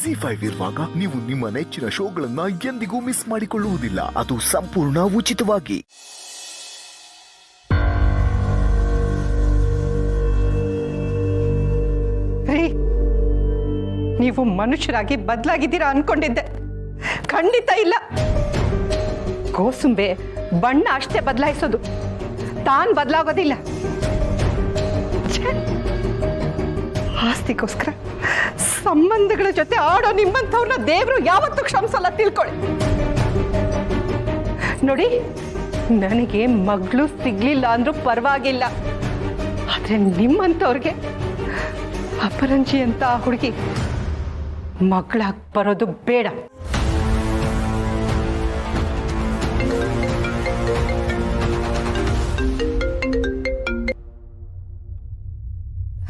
ಜಿ5 ಇರುವಾಗ ನೀವು ನಿಮ್ಮ ನೆಚ್ಚಿನ ಶೋಗಳನ್ನ ಎಂದಿಗೂ ಮಿಸ್ ಮಾಡಿಕೊಳ್ಳುವುದಿಲ್ಲ. ಅದು ಸಂಪೂರ್ಣ ಉಚಿತವಾಗಿ. ನೀವು ಮನುಷ್ಯರಾಗಿ ಬದಲಾಗಿದ್ದೀರಾ ಅನ್ಕೊಂಡಿದ್ದೆ, ಖಂಡಿತ ಇಲ್ಲ. ಕೋಸುಂಬೆ ಬಣ್ಣ ಅಷ್ಟೇ ಬದಲಾಯಿಸೋದು, ತಾನ್ ಬದಲಾಗೋದಿಲ್ಲ. ಆಸ್ತಿಗೋಸ್ಕರ ಸಂಬಂಧಗಳ ಜೊತೆ ಆಡೋ ನಿಮ್ಮಂಥವ್ರನ್ನ ದೇವರು ಯಾವತ್ತೂ ಕ್ಷಮಿಸಲ್ಲ, ತಿಳ್ಕೊಳ್ಳಿ. ನೋಡಿ, ನನಗೆ ಮಗಳು ಸಿಗ್ಲಿಲ್ಲ ಅಂದ್ರೂ ಪರವಾಗಿಲ್ಲ, ಆದ್ರೆ ನಿಮ್ಮಂಥವ್ರಿಗೆ ಅಪರಂಜಿ ಅಂತ ಹುಡುಗಿ ಮಗಳಾಗಿ ಬರೋದು ಬೇಡ.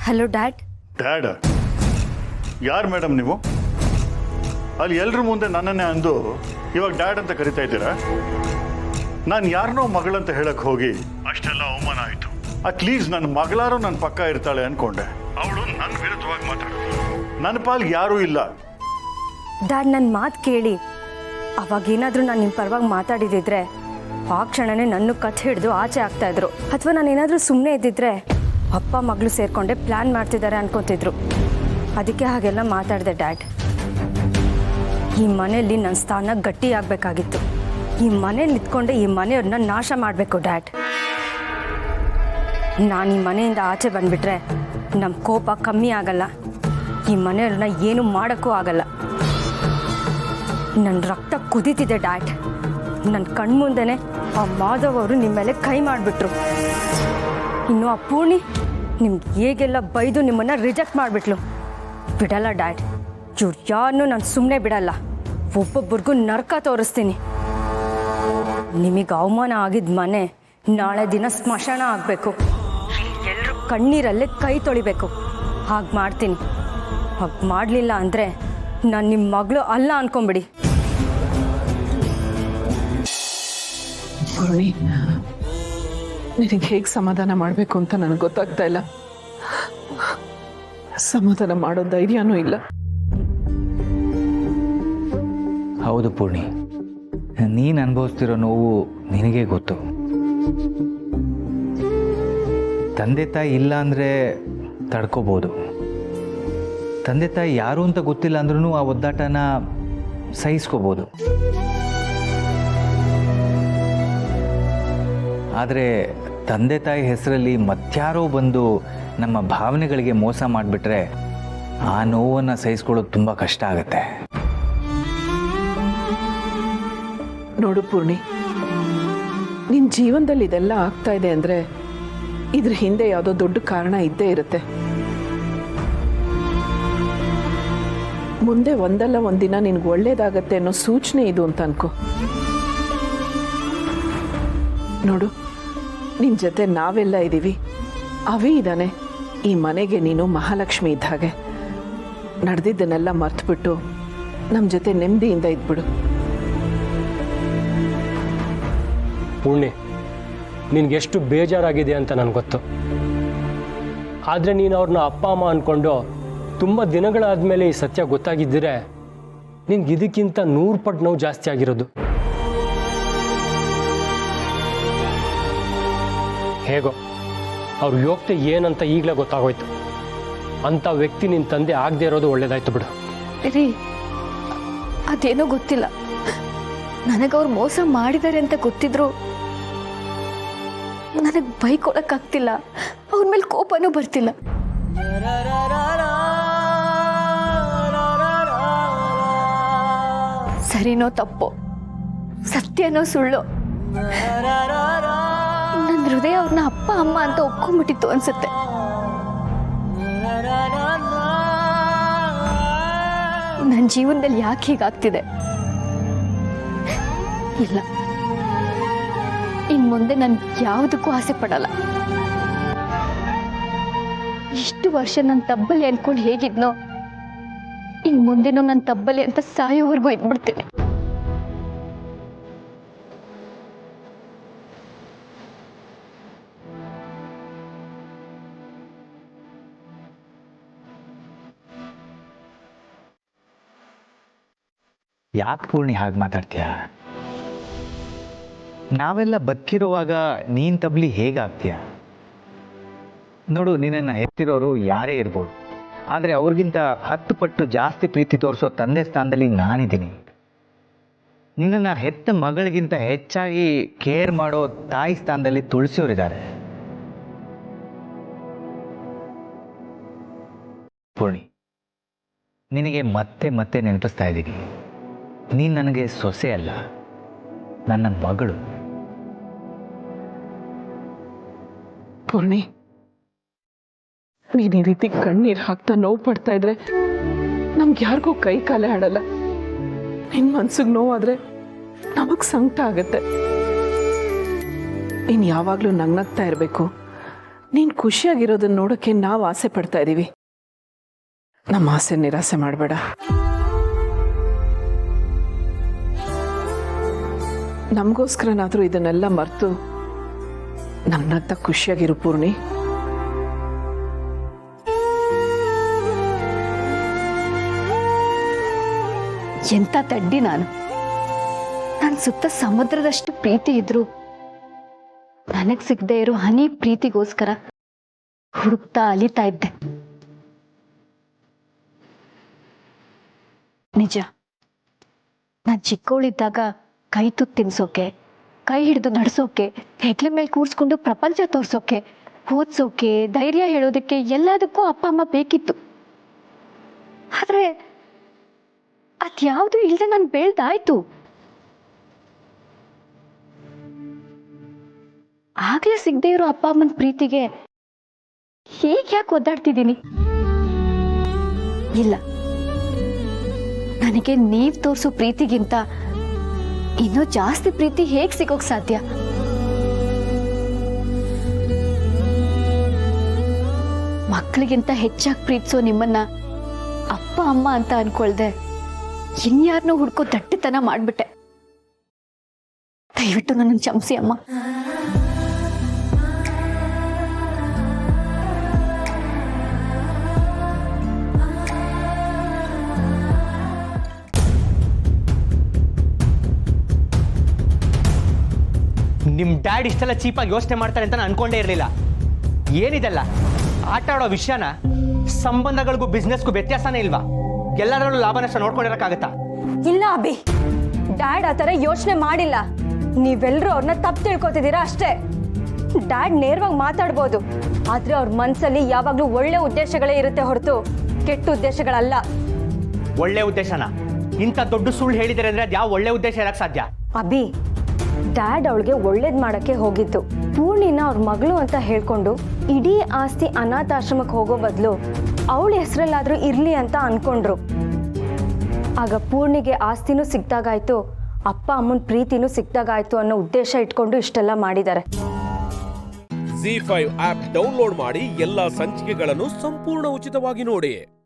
Hello dad. ಡ್ಯಾಡ್? ಯಾರು ಮೇಡಮ್ ನೀವು? ಅಲ್ಲಿ ಎಲ್ರ ಮುಂದೆ ನನ್ನನ್ನೇ ಅಂದು ಇವಾಗ ಡ್ಯಾಡ್ ಅಂತ ಕರಿತಾ ಇದ್ದೀರಾ? ನಾನು ಯಾರನ್ನೋ ಮಗಳಂತ ಹೇಳಕ್ ಹೋಗಿ ಅಷ್ಟೆಲ್ಲ ಅವಮಾನ ಆಯಿತು. ಅಟ್ಲೀಸ್ಟ್ ನನ್ನ ಮಗಳಾರು ನನ್ನ ಪಕ್ಕ ಇರ್ತಾಳೆ ಅನ್ಕೊಂಡೆ. ಅವಳು ನನ್ನ ವಿರುದ್ಧವಾಗಿ ಮಾತಾಡೋದು. ನನ್ನ ಪಾಲ್ಗೆ ಯಾರೂ ಇಲ್ಲ. ಡ್ಯಾಡ್, ನನ್ನ ಮಾತು ಕೇಳಿ. ಅವಾಗೇನಾದರೂ ನಾನು ನಿಮ್ಮ ಪರವಾಗಿ ಮಾತಾಡಿದಿದ್ರೆ ಆ ಕ್ಷಣನೇ ನನ್ನ ಕಥೆ ಹಿಡಿದು ಆಚೆ ಆಗ್ತಾ ಇದ್ರು. ಅಥವಾ ನಾನೇನಾದರೂ ಸುಮ್ಮನೆ ಇದ್ದಿದ್ರೆ ಅಪ್ಪ ಮಗಳು ಸೇರ್ಕೊಂಡೆ ಪ್ಲ್ಯಾನ್ ಮಾಡ್ತಿದ್ದಾರೆ ಅನ್ಕೊತಿದ್ರು. ಅದಕ್ಕೆ ಹಾಗೆಲ್ಲ ಮಾತಾಡಿದೆ ಡ್ಯಾಡ್. ಈ ಮನೆಯಲ್ಲಿ ನನ್ನ ಸ್ಥಾನ ಗಟ್ಟಿ ಆಗಬೇಕಾಗಿತ್ತು. ಈ ಮನೇಲಿ ನಿಂತ್ಕೊಂಡೆ ಈ ಮನೆಯವ್ರನ್ನ ನಾಶ ಮಾಡಬೇಕು ಡ್ಯಾಡ್. ನಾನು ಈ ಮನೆಯಿಂದ ಆಚೆ ಬಂದುಬಿಟ್ರೆ ನಮ್ಮ ಕೋಪ ಕಮ್ಮಿ ಆಗಲ್ಲ, ಈ ಮನೆಯವ್ರನ್ನ ಏನು ಮಾಡೋಕ್ಕೂ ಆಗಲ್ಲ. ನನ್ನ ರಕ್ತ ಕುದೀತಿದೆ ಡ್ಯಾಡ್. ನನ್ನ ಕಣ್ಮುಂದೆನೇ ಆ ಮಾಧವ್ ಅವರು ನಿಮ್ಮ ಮೇಲೆ ಕೈ ಮಾಡಿಬಿಟ್ರು. ಇನ್ನು ಆ ಪೂರ್ಣಿ ನಿಮ್ಗೆ ಹೇಗೆಲ್ಲ ಬೈದು ನಿಮ್ಮನ್ನು ರಿಜೆಕ್ಟ್ ಮಾಡಿಬಿಟ್ಲು. ಬಿಡಲ್ಲ ಡ್ಯಾಡ್, ಇವ್ರು ಯಾರನ್ನೂ ನಾನು ಸುಮ್ಮನೆ ಬಿಡಲ್ಲ. ಒಬ್ಬೊಬ್ಬರಿಗೂ ನರಕ ತೋರಿಸ್ತೀನಿ. ನಿಮಗೆ ಅವಮಾನ ಆಗಿದ್ದ ಮನೆ ನಾಳೆ ದಿನ ಸ್ಮಶಾನ ಆಗಬೇಕು. ಎಲ್ಲರೂ ಕಣ್ಣೀರಲ್ಲೇ ಕೈ ತೊಳಿಬೇಕು. ಹಾಗೆ ಮಾಡ್ತೀನಿ. ಹಾಗೆ ಮಾಡಲಿಲ್ಲ ಅಂದರೆ ನಾನು ನಿಮ್ಮ ಮಗಳು ಅಲ್ಲ ಅನ್ಕೊಂಬಿಡಿ. ಪೂರ್ಣಿ, ನಿನಗೆ ಹೇಗೆ ಸಮಾಧಾನ ಮಾಡಬೇಕು ಅಂತ ನನಗೆ ಗೊತ್ತಾಗ್ತಾ ಇಲ್ಲ. ಸಮಾಧಾನ ಮಾಡೋ ಧೈರ್ಯನೂ ಇಲ್ಲ. ಹೌದು ಪೂರ್ಣಿ, ನೀನು ಅನುಭವಿಸ್ತಿರೋ ನೋವು ನಿನಗೆ ಗೊತ್ತು. ತಂದೆ ತಾಯಿ ಇಲ್ಲ ಅಂದರೆ ತಡ್ಕೋಬೋದು. ತಂದೆ ತಾಯಿ ಯಾರು ಅಂತ ಗೊತ್ತಿಲ್ಲ ಅಂದ್ರೂ ಆ ಒದ್ದಾಟನ ಸಹಿಸ್ಕೋಬೋದು. ಆದರೆ ತಂದೆ ತಾಯಿ ಹೆಸರಲ್ಲಿ ಮತ್ಯಾರೋ ಬಂದು ನಮ್ಮ ಭಾವನೆಗಳಿಗೆ ಮೋಸ ಮಾಡಿಬಿಟ್ರೆ ಆ ನೋವನ್ನು ಸಹಿಸ್ಕೊಳ್ಳೋದು ತುಂಬ ಕಷ್ಟ ಆಗುತ್ತೆ. ನೋಡು ಪೂರ್ಣಿ, ನಿನ್ನ ಜೀವನದಲ್ಲಿ ಇದೆಲ್ಲ ಆಗ್ತಾ ಇದೆ ಅಂದರೆ ಇದ್ರ ಹಿಂದೆ ಯಾವುದೋ ದೊಡ್ಡ ಕಾರಣ ಇದ್ದೇ ಇರುತ್ತೆ. ಮುಂದೆ ಒಂದಲ್ಲ ಒಂದಿನ ನಿನ್ಗೆ ಒಳ್ಳೇದಾಗತ್ತೆ ಅನ್ನೋ ಸೂಚನೆ ಇದು ಅಂತ ಅನ್ಕೋ. ನೋಡು, ನಿನ್ನ ಜೊತೆ ನಾವೆಲ್ಲ ಇದ್ದೀವಿ. ಅವೇ ಇದ್ದಾನೆ ಈ ಮನೆಗೆ ನೀನು ಮಹಾಲಕ್ಷ್ಮಿ ಇದ್ದ ಹಾಗೆ. ನಡೆದಿದ್ದನ್ನೆಲ್ಲ ಮರ್ತುಬಿಟ್ಟು ನಮ್ಮ ಜೊತೆ ನೆಮ್ಮದಿಯಿಂದ ಇದ್ಬಿಡು. ಪೂರ್ಣಿ, ನಿನಗೆಷ್ಟು ಬೇಜಾರಾಗಿದೆ ಅಂತ ನನಗೆ ಗೊತ್ತು. ಆದರೆ ನೀನು ಅವ್ರನ್ನ ಅಪ್ಪ ಅಮ್ಮ ಅಂದ್ಕೊಂಡು ತುಂಬ ದಿನಗಳಾದಮೇಲೆ ಈ ಸತ್ಯ ಗೊತ್ತಾಗಿದ್ದರೆ ನಿನ್ಗೆ ಇದಕ್ಕಿಂತ 100 ಪಟ್ಟು ನೋವು ಜಾಸ್ತಿ ಆಗಿರೋದು. ಹೇಗೋ ಅವ್ರ ಯೋಗ್ಯತೆ ಏನಂತ ಈಗಲೇ ಗೊತ್ತಾಗೋಯ್ತು. ಅಂಥ ವ್ಯಕ್ತಿ ನಿನ್ನ ತಂದೆ ಆಗದೆ ಇರೋದು ಒಳ್ಳೇದಾಯ್ತು ಬಿಡು. ರೀ, ಅದೇನೋ ಗೊತ್ತಿಲ್ಲ, ನನಗವ್ರು ಮೋಸ ಮಾಡಿದ್ದಾರೆ ಅಂತ ಗೊತ್ತಿದ್ರು ನನಗೆ ಬೈಕೊಳಕ್ಕಾಗ್ತಿಲ್ಲ. ಅವ್ರ ಮೇಲೆ ಕೋಪನೂ ಬರ್ತಿಲ್ಲ. ಸರಿನೋ ತಪ್ಪೋ, ಸತ್ಯನೋ ಸುಳ್ಳು, ನನ್ನ ಹೃದಯ ಅವ್ರನ್ನ ಅಪ್ಪ ಅಮ್ಮ ಅಂತ ಒಪ್ಕೊಂಡ್ಬಿಟ್ಟಿತ್ತು ಅನ್ಸುತ್ತೆ. ನನ್ನ ಜೀವನದಲ್ಲಿ ಯಾಕೆ ಹೀಗಾಗ್ತಿದೆ? ಇಲ್ಲ, ಇನ್ ಮುಂದೆ ನಾನು ಯಾವುದಕ್ಕೂ ಆಸೆ ಪಡಲ್ಲ. ಇಷ್ಟು ವರ್ಷ ನನ್ನ ತಬ್ಬಲಿ ಅನ್ಕೊಂಡು ಹೇಗಿದ್ನೋ ಇನ್ ಮುಂದೆನೂ ನನ್ನ ತಬ್ಬಲಿ ಅಂತ ಸಾಯೋವರೆಗೂ ಇದ್ಬಿಡ್ತೀನಿ. ಯಾಕೆ ಪೂರ್ಣಿ ಹಾಗೆ ಮಾತಾಡ್ತೀಯ? ನಾವೆಲ್ಲ ಬದುಕಿರುವಾಗ ನೀನು ತಬ್ಲಿ ಹೇಗಾಗ್ತೀಯ? ನೋಡು, ನಿನ್ನನ್ನು ಹೆತ್ತಿರೋರು ಯಾರೇ ಇರ್ಬೋದು, ಆದರೆ ಅವ್ರಿಗಿಂತ 10 ಪಟ್ಟು ಜಾಸ್ತಿ ಪ್ರೀತಿ ತೋರಿಸೋ ತಂದೆ ಸ್ಥಾನದಲ್ಲಿ ನಾನಿದ್ದೀನಿ. ನಿನ್ನನ್ನು ಹೆತ್ತ ಮಗಳಿಗಿಂತ ಹೆಚ್ಚಾಗಿ ಕೇರ್ ಮಾಡೋ ತಾಯಿ ಸ್ಥಾನದಲ್ಲಿ ತುಳಸಿಯವರಿದ್ದಾರೆ. ಪೂರ್ಣಿ, ನಿನಗೆ ಮತ್ತೆ ಮತ್ತೆ ನೆನಪಿಸ್ತಾ ಇದ್ದೀನಿ, ನೀನು ನನಗೆ ಸೊಸೆ ಅಲ್ಲ, ನನ್ನ ಮಗಳು. ಪೂರ್ಣಿ, ನೀನು ಈ ರೀತಿ ಕಣ್ಣೀರು ಹಾಕ್ತಾ ನೋವು ಪಡ್ತಾ ಇದ್ರೆ ನಮ್ಗೆ ಯಾರಿಗೂ ಕೈ ಕಾಲೇ ಆಡಲ್ಲ. ನಿನ್ನ ಮನ್ಸಿಗೆ ನೋವಾದ್ರೆ ನಮಗೆ ಸಂಕಟ ಆಗತ್ತೆ. ನೀನು ಯಾವಾಗಲೂ ನಗ್ನಗ್ತಾ ಇರಬೇಕು. ನೀನು ಖುಷಿಯಾಗಿರೋದನ್ನ ನೋಡೋಕ್ಕೆ ನಾವು ಆಸೆ ಪಡ್ತಾ ಇದ್ದೀವಿ. ನಮ್ಮ ಆಸೆ ನಿರಾಸೆ ಮಾಡಬೇಡ. ನಮಗೋಸ್ಕರನಾದರೂ ಇದನ್ನೆಲ್ಲ ಮರೆತು ನಗ್ನಗ್ತಾ ಖುಷಿಯಾಗಿರು ಪೂರ್ಣಿ. ಎಂಥ ತಡ್ಡಿ ನಾನು. ನನ್ನ ಸುತ್ತ ಸಮುದ್ರದಷ್ಟು ಪ್ರೀತಿ ಇದ್ರು ನನಗ್ ಸಿಗದೆ ಇರೋ ಹನಿ ಪ್ರೀತಿಗೋಸ್ಕರ ಹುಡುಕ್ತಾ ಅಲಿತಾ ಇದ್ದೆ. ನಿಜ, ನಾನು ಚಿಕ್ಕವಳಿದ್ದಾಗ ಕೈ ತುತ್ತು ತಿನ್ಸೋಕೆ, ಕೈ ಹಿಡಿದು ನಡೆಸೋಕೆ, ಹೆಗ್ಲ ಮೇಲೆ ಕೂರಿಸ್ಕೊಂಡು ಪ್ರಪಂಚ ತೋರ್ಸೋಕೆ, ಓದ್ಸೋಕೆ, ಧೈರ್ಯ ಹೇಳೋದಕ್ಕೆ ಎಲ್ಲದಕ್ಕೂ ಅಪ್ಪ ಅಮ್ಮ ಬೇಕಿತ್ತು. ಆದ್ರೆ ಅದ್ಯಾವುದು ಇಲ್ಲದೆ ನಾನು ಬೆಳ್ದಾಯ್ತು. ಆಗ್ಲೇ ಸಿಗದೆ ಇರೋ ಅಪ್ಪ ಅಮ್ಮನ ಪ್ರೀತಿಗೆ ಹೀಗೆ ಯಾಕೆ ಒದ್ದಾಡ್ತಿದ್ದೀನಿ? ಇಲ್ಲ, ನನಗೆ ನೀವ್ ತೋರಿಸೋ ಪ್ರೀತಿಗಿಂತ ಇನ್ನೂ ಜಾಸ್ತಿ ಪ್ರೀತಿ ಹೇಗ್ ಸಿಗೋಕ್ ಸಾಧ್ಯ? ಮಕ್ಕಳಿಗಿಂತ ಹೆಚ್ಚಾಗಿ ಪ್ರೀತಿಸೋ ನಿಮ್ಮನ್ನ ಅಪ್ಪ ಅಮ್ಮ ಅಂತ ಅನ್ಕೊಳ್ದೆ ಇನ್ಯಾರನ್ನೋ ಹುಡ್ಕೋ ದಟ್ಟತನ ಮಾಡ್ಬಿಟ್ಟೆ. ದಯವಿಟ್ಟು ನನ್ನ ಕ್ಷಮಿಸಿ ಅಮ್ಮ. ನಿಮ್ಮ ಡ್ಯಾಡ್ ಇಷ್ಟೆಲ್ಲ ಚೀಪಾಗಿ ಯೋಚನೆ ಮಾಡ್ತಾರೆ ಅಂತ ನಾನು ಅನ್ಕೊಂಡೇ ಇರಲಿಲ್ಲ. ಏನಿದೆಲ್ಲ ಆಟ ಆಡೋ ವಿಷಯನ? ಸಂಬಂಧಗಳಿಗೂ ಬಿಸ್ನೆಸ್ಗೂ ವ್ಯತ್ಯಾಸನೇ ಇಲ್ವಾ? ಎಲ್ಲರಲ್ಲೂ ಲಾಭ ನಷ್ಟ ನೋಡ್ಕೊಂಡಿರಕ್ಕಾಗತ್ತಾ? ಇಲ್ಲ ಅಭಿ, ಡ್ಯಾಡ್ ಆ ಥರ ಯೋಚನೆ ಮಾಡಿಲ್ಲ. ನೀವೆಲ್ಲರೂ ಅವ್ರನ್ನ ತಪ್ಪು ತಿಳ್ಕೊತಿದ್ದೀರಾ ಅಷ್ಟೇ. ಡ್ಯಾಡ್ ನೇರವಾಗಿ ಮಾತಾಡ್ಬೋದು, ಆದ್ರೆ ಅವ್ರ ಮನಸ್ಸಲ್ಲಿ ಯಾವಾಗಲೂ ಒಳ್ಳೆ ಉದ್ದೇಶಗಳೇ ಇರುತ್ತೆ ಹೊರತು ಕೆಟ್ಟ ಉದ್ದೇಶಗಳಲ್ಲ. ಒಳ್ಳೆ ಉದ್ದೇಶನ? ಇಂಥ ದೊಡ್ಡ ಸುಳ್ಳು ಹೇಳಿದರೆ ಅಂದ್ರೆ ಅದು ಯಾವ ಒಳ್ಳೆ ಉದ್ದೇಶ ಇರಕ್ಕೆ ಸಾಧ್ಯ? ಅಭಿ, ಡ್ಯಾಡ್ ಅವಳಿಗೆ ಒಳ್ಳೇದ್ ಮಾಡಕ್ಕೆ ಹೋಗಿದ್ದು. ಪೂರ್ಣಿನ ಅವ್ರ ಮಗಳು ಅಂತ ಹೇಳ್ಕೊಂಡು ಇಡೀ ಆಸ್ತಿ ಅನಾಥಾಶ್ರಮಕ್ಕೆ ಹೋಗೋ ಬದಲು ಅವಳ ಹೆಸರಲ್ಲಾದ್ರೂ ಇರ್ಲಿ ಅಂತ ಅನ್ಕೊಂಡ್ರು. ಆಗ ಪೂರ್ಣಿಗೆ ಆಸ್ತಿನೂ ಸಿಕ್ತಾಗಾಯ್ತು, ಅಪ್ಪ ಅಮ್ಮನ ಪ್ರೀತಿನೂ ಸಿಕ್ತಾಗಾಯ್ತು ಅನ್ನೋ ಉದ್ದೇಶ ಇಟ್ಕೊಂಡು ಇಷ್ಟೆಲ್ಲ ಮಾಡಿದ್ದಾರೆ. ZEE5 ಆಪ್ ಡೌನ್ಲೋಡ್ ಮಾಡಿ ಎಲ್ಲಾ ಸಂಚಿಕೆಗಳನ್ನು ಸಂಪೂರ್ಣ ಉಚಿತವಾಗಿ ನೋಡಿ.